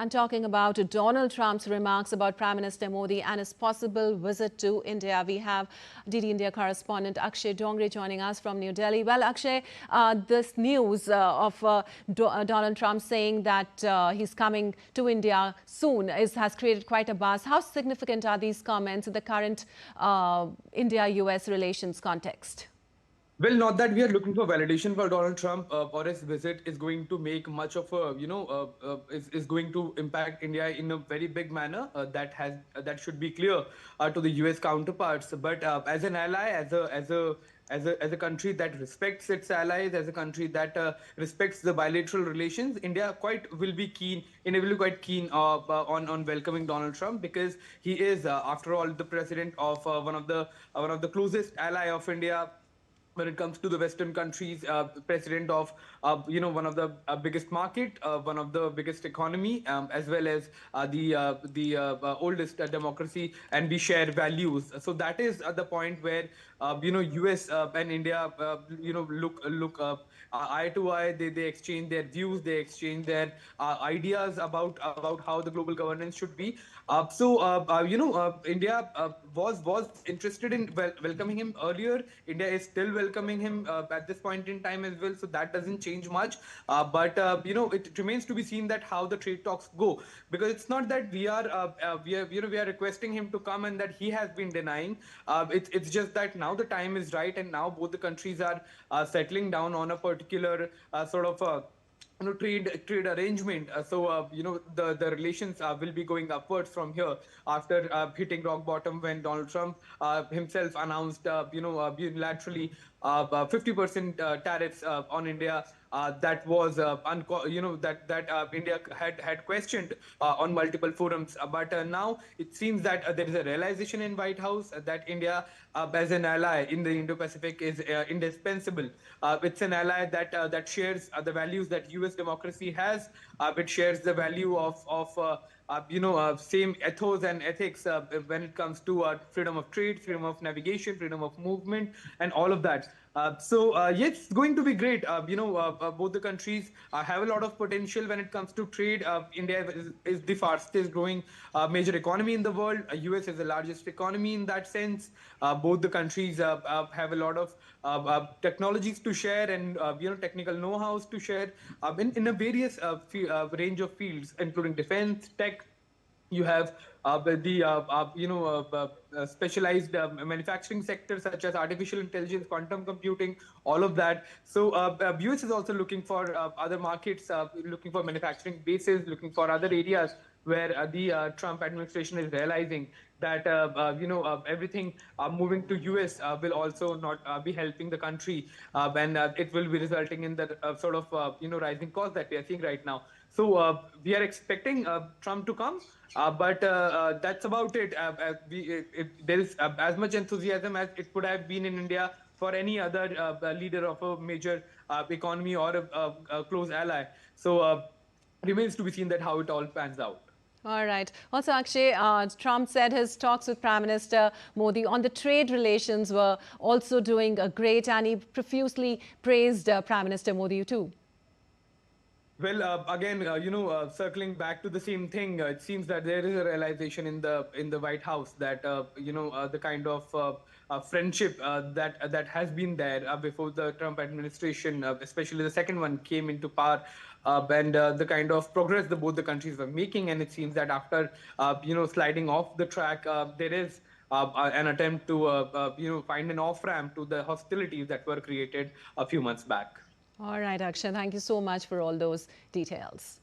And talking about Donald Trump's remarks about Prime Minister Modi and his possible visit to India, we have DD India correspondent Akshay Dongre joining us from New Delhi. Well, Akshay, this news of Donald Trump saying that he's coming to India soon has created quite a buzz. How significant are these comments in the current India-US relations context? Well, not that we are looking for validation for Donald Trump or his visit is going to make much of a, is going to impact India in a very big manner. That should be clear to the U.S. counterparts. But as an ally, as a country that respects its allies, as a country that respects the bilateral relations, India will be quite keen on welcoming Donald Trump, because he is, after all, the president of one of the closest ally of India when it comes to the Western countries, president of one of the biggest market, one of the biggest economy, as well as the oldest democracy, and we share values. So that is the point where US and India look eye to eye. They exchange their views, they exchange their ideas about how the global governance should be. India was interested in welcoming him earlier. India is still welcoming him at this point in time as well. So that doesn't change much. But it remains to be seen that how the trade talks go, because it's not that we are requesting him to come and that he has been denying. It's just that now the time is right, and now both the countries are settling down on a particular sort of trade arrangement. The relations will be going upwards from here after hitting rock bottom when Donald Trump himself announced unilaterally 50% tariffs on India. That was India had questioned on multiple forums, but now it seems that there is a realization in White House that India, as an ally in the Indo-Pacific, is indispensable. It's an ally that shares the values that U.S. democracy has. It shares the value of same ethos and ethics when it comes to freedom of trade, freedom of navigation, freedom of movement, and all of that. Yes, it's going to be great. Both the countries have a lot of potential when it comes to trade. India is the fastest growing major economy in the world. US is the largest economy in that sense. Both the countries have a lot of technologies to share, and technical know-hows to share in a various range of fields, including defense, tech. You have specialized manufacturing sectors such as artificial intelligence, quantum computing, all of that. So US is also looking for other markets, looking for manufacturing bases, looking for other areas where the Trump administration is realizing that everything moving to US will also not be helping the country, and it will be resulting in the sort of rising costs that we are seeing right now. So we are expecting Trump to come, but that's about it. There is as much enthusiasm as it would have been in India for any other leader of a major economy or a close ally. So remains to be seen that how it all pans out. All right. Also, Akshay, Trump said his talks with Prime Minister Modi on the trade relations were also doing great, and he profusely praised Prime Minister Modi too. Well, again, circling back to the same thing, it seems that there is a realization in the White House that the kind of friendship that has been there before the Trump administration, especially the second one, came into power, and the kind of progress both the countries were making, and it seems that after sliding off the track, there is an attempt to find an off-ramp to the hostilities that were created a few months back. All right, Akshay, thank you so much for all those details.